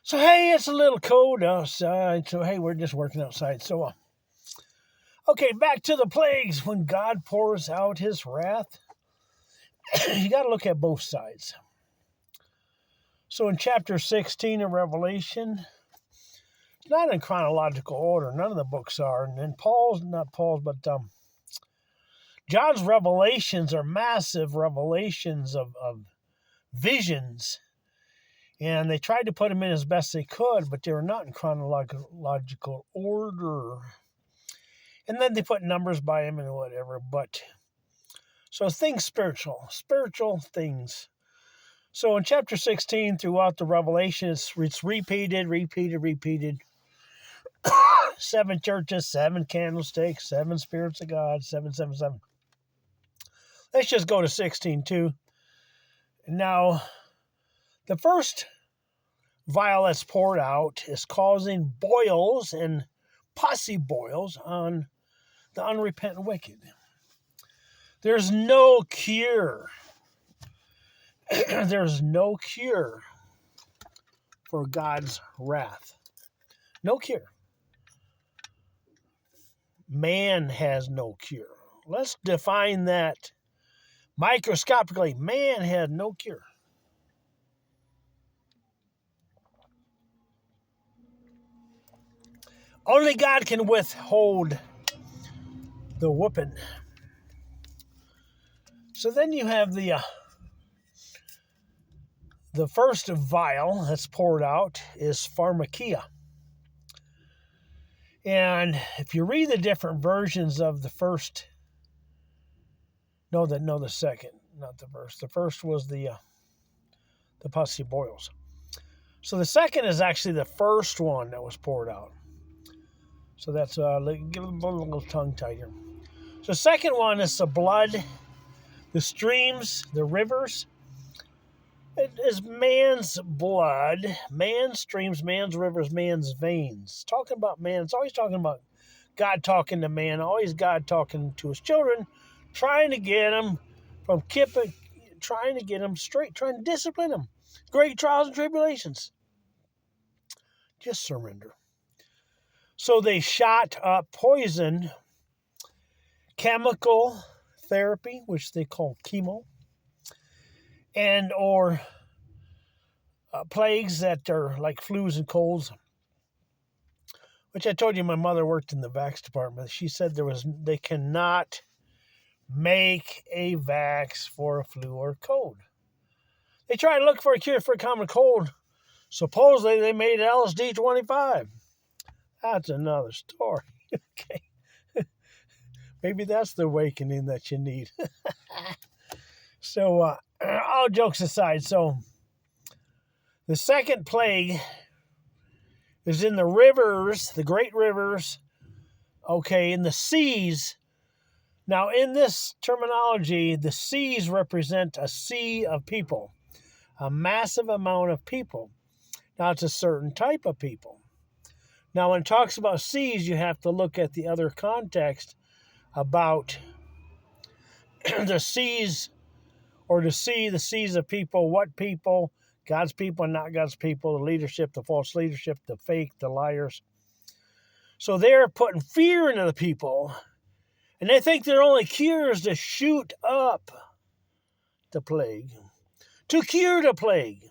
So, hey, it's a little cold outside. So, hey, we're just working outside. So, okay, back to the plagues. When God pours out his wrath, you got to look at both sides. So, in chapter 16 of Revelation, it's not in chronological order. None of the books are. And then John's revelations are massive revelations of visions. And they tried to put them in as best they could, but they were not in chronological order. And then they put numbers by him and whatever. But so things spiritual things. So in chapter 16, throughout the Revelation, it's repeated. 7 churches, 7 candlesticks, 7 spirits of God, 7. Let's just go to 16 too. Now, the first vial that's poured out is causing boils and pussy boils on the unrepentant wicked. There's no cure. There's no cure for God's wrath. No cure. Man has no cure. Let's define that microscopically. Man had no cure. Only God can withhold the whooping. So then you have the first vial that's poured out is pharmakia. And if you read the different versions of the first, the second, not the first. The first was the pussy boils. So the second is actually the first one that was poured out. So that's give a little tongue tied here. So the second one is the blood, the streams, the rivers. It is man's blood, man's streams, man's rivers, man's veins. Talking about man, it's always talking about God talking to man, always God talking to his children, trying to get them from kipping, trying to get them straight, trying to discipline them. Great trials and tribulations. Just surrender. So they shot up poison, chemical therapy, which they call chemo, and or plagues that are like flus and colds, which I told you my mother worked in the vax department. She said they cannot make a vax for a flu or cold. They tried to look for a cure for a common cold. Supposedly they made LSD 25. That's another story. Okay. Maybe that's the awakening that you need. So, all jokes aside, so the second plague is in the rivers, the great rivers, okay, in the seas. Now, in this terminology, the seas represent a sea of people, a massive amount of people. Now, it's a certain type of people. Now, when it talks about seas, you have to look at the other context about the seas, or to see the seas of people, what people, God's people and not God's people, the leadership, the false leadership, the fake, the liars. So they're putting fear into the people, and they think their only cure is to shoot up the plague, to cure the plague.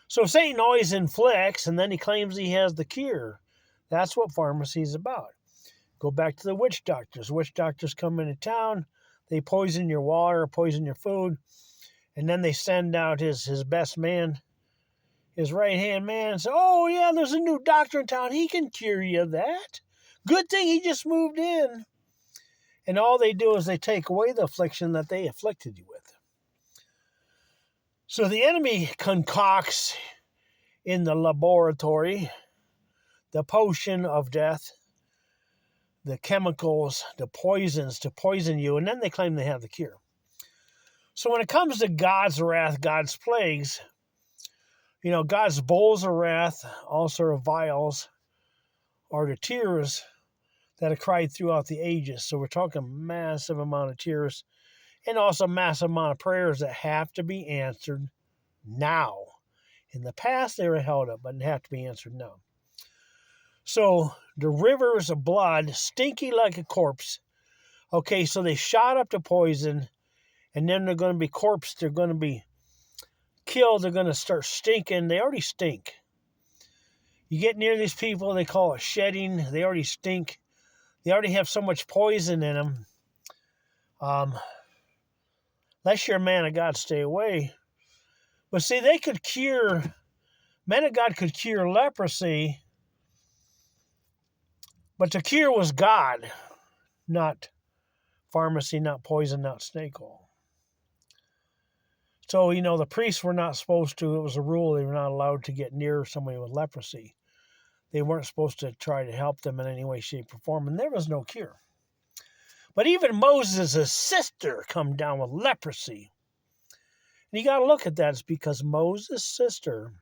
So Satan always inflicts, and then he claims he has the cure. That's what pharmacy is about. Go back to the witch doctors. Witch doctors come into town, they poison your water, poison your food, and then they send out his best man, his right-hand man, and say, oh, yeah, there's a new doctor in town. He can cure you of that. Good thing he just moved in. And all they do is they take away the affliction that they afflicted you with. So the enemy concocts in the laboratory the potion of death, the chemicals, the poisons to poison you, and then they claim they have the cure. So when it comes to God's wrath, God's plagues, God's bowls of wrath, also vials, are the tears that are cried throughout the ages. So we're talking massive amount of tears, and also massive amount of prayers that have to be answered now In the past, they were held up, but have to be answered now. So the rivers of blood, stinky like a corpse. Okay, so they shot up the poison, and then they're going to be corpse. They're going to be killed. They're going to start stinking. They already stink. You get near these people, they call it shedding. They already stink. They already have so much poison in them. Unless you're a man of God, stay away. But see, they could cure, men of God could cure leprosy, but the cure was God, not pharmacy, not poison, not snake oil. So, the priests were not supposed to, it was a rule, they were not allowed to get near somebody with leprosy. They weren't supposed to try to help them in any way, shape, or form, and there was no cure. But even Moses' sister come down with leprosy. And you got to look at that. It's because Moses' sister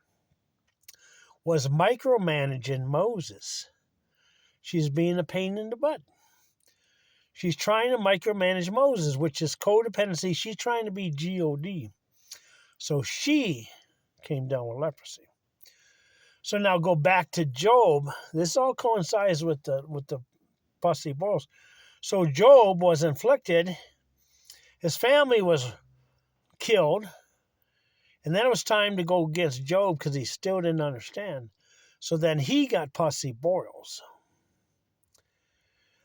was micromanaging Moses. She's being a pain in the butt. She's trying to micromanage Moses, which is codependency. She's trying to be God. So she came down with leprosy. So now go back to Job. This all coincides with the pussy boils. So Job was inflicted. His family was killed. And then it was time to go against Job because he still didn't understand. So then he got pussy boils.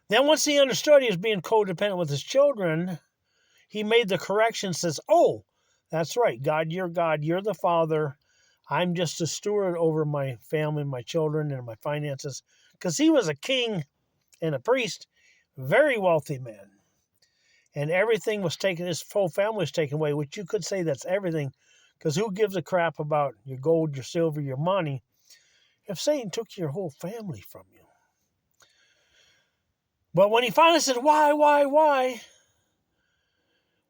Then once he understood he was being codependent with his children, he made the correction, says, oh, that's right, God, you're the Father. I'm just a steward over my family, my children, and my finances. Because he was a king and a priest, very wealthy man. And everything was taken, his whole family was taken away, which you could say that's everything. Because who gives a crap about your gold, your silver, your money, if Satan took your whole family from you? But when he finally said, why?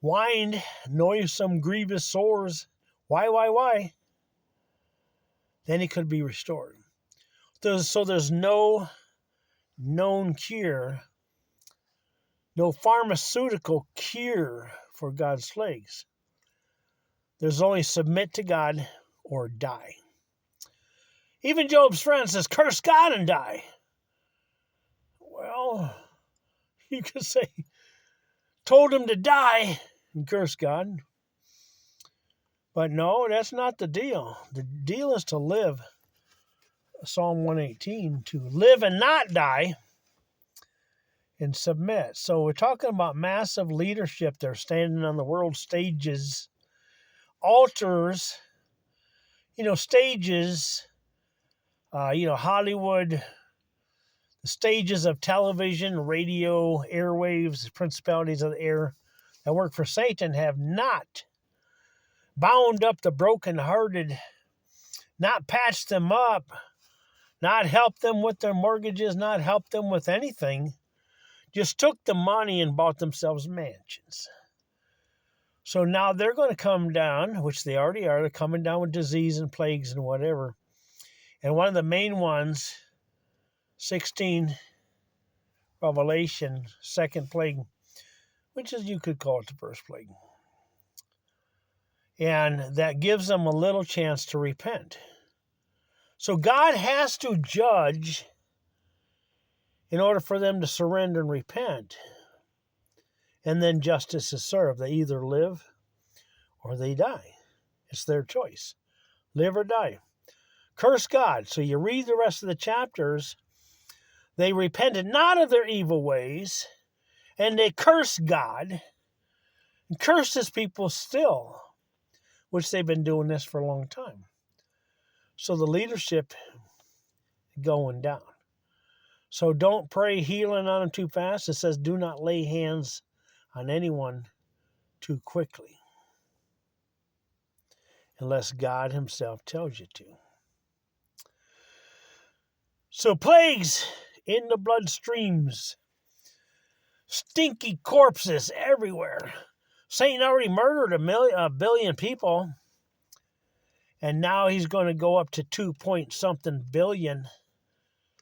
Whined, noisome, grievous sores. Why? Then he could be restored. So there's no known cure, no pharmaceutical cure for God's plagues. There's only submit to God or die. Even Job's friend says, curse God and die. Well, you could say, told him to die and curse God. But no, that's not the deal. The deal is to live. Psalm 118, to live and not die and submit. So we're talking about massive leadership. They're standing on the world stages, altars, stages, Hollywood, the stages of television, radio, airwaves, principalities of the air that work for Satan have not bound up the brokenhearted, not patched them up, not helped them with their mortgages, not helped them with anything, just took the money and bought themselves mansions. So now they're going to come down, which they already are. They're coming down with disease and plagues and whatever. And one of the main ones, 16, Revelation, second plague, which is, you could call it the first plague. And that gives them a little chance to repent. So God has to judge in order for them to surrender and repent. And then justice is served. They either live or they die. It's their choice. Live or die. Curse God. So you read the rest of the chapters. They repented not of their evil ways, and they cursed God, and cursed his people still, which they've been doing this for a long time. So the leadership going down. So don't pray healing on them too fast. It says do not lay hands on anyone too quickly, unless God himself tells you to. So plagues in the bloodstreams, stinky corpses everywhere. Satan already murdered a billion people, and now he's going to go up to 2-point-something billion,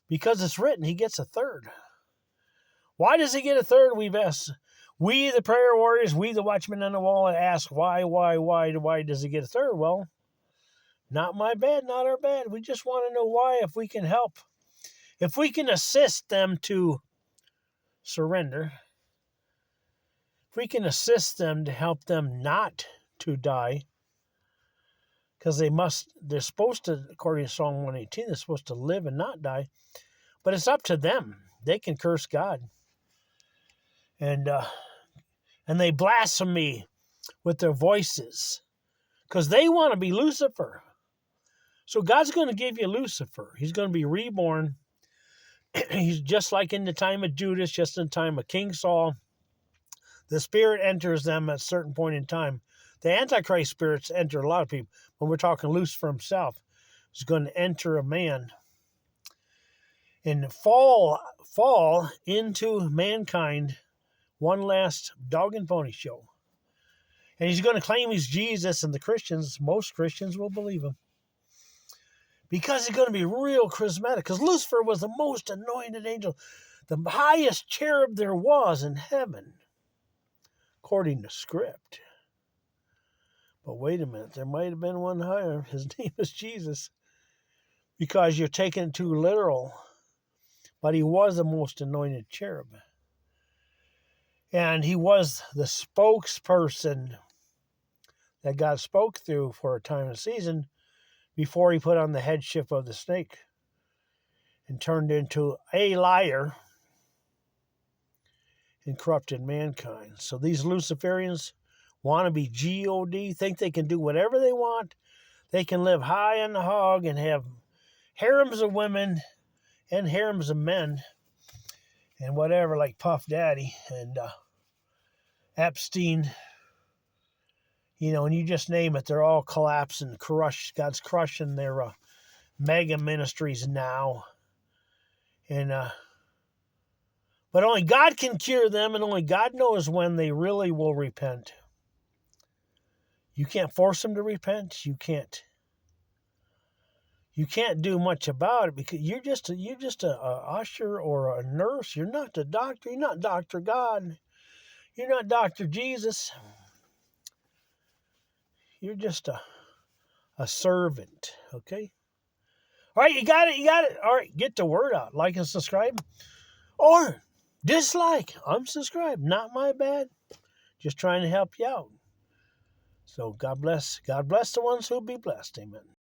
because it's written he gets a third. Why does he get a third? We've asked. We, the prayer warriors, we, the watchmen on the wall, ask why does he get a third? Well, Not my bad, not our bad. We just want to know why, if we can help. If we can assist them to surrender, if we can assist them to help them not to die, because they're supposed to, according to Psalm 118, they're supposed to live and not die, but it's up to them. They can curse God. And they blaspheme with their voices because they want to be Lucifer. So God's going to give you Lucifer. He's going to be reborn. He's just like in the time of Judas, just in the time of King Saul. The spirit enters them at a certain point in time. The Antichrist spirits enter a lot of people. When we're talking Lucifer himself, is going to enter a man and fall into mankind. One last dog and pony show. And he's going to claim he's Jesus, and most Christians will believe him. Because he's going to be real charismatic. Because Lucifer was the most anointed angel, the highest cherub there was in heaven, according to script. But wait a minute, there might have been one higher. His name is Jesus. Because you're taking it too literal. But he was the most anointed cherub. And he was the spokesperson that God spoke through for a time and season before he put on the headship of the snake and turned into a liar and corrupted mankind. So these Luciferians want to be God, think they can do whatever they want. They can live high on the hog and have harems of women and harems of men and whatever, like Puff Daddy and Epstein. And you just name it, they're all collapsing, crushed. God's crushing their mega ministries now. And but only God can cure them, and only God knows when they really will repent. You can't force them to repent. You can't do much about it because you're just a usher or a nurse. You're not the doctor. You're not Dr. God. You're not Dr. Jesus. You're just a servant, okay? All right, you got it. All right, get the word out. Like and subscribe. Or dislike, unsubscribe. Not my bad. Just trying to help you out. So God bless. God bless the ones who will be blessed. Amen.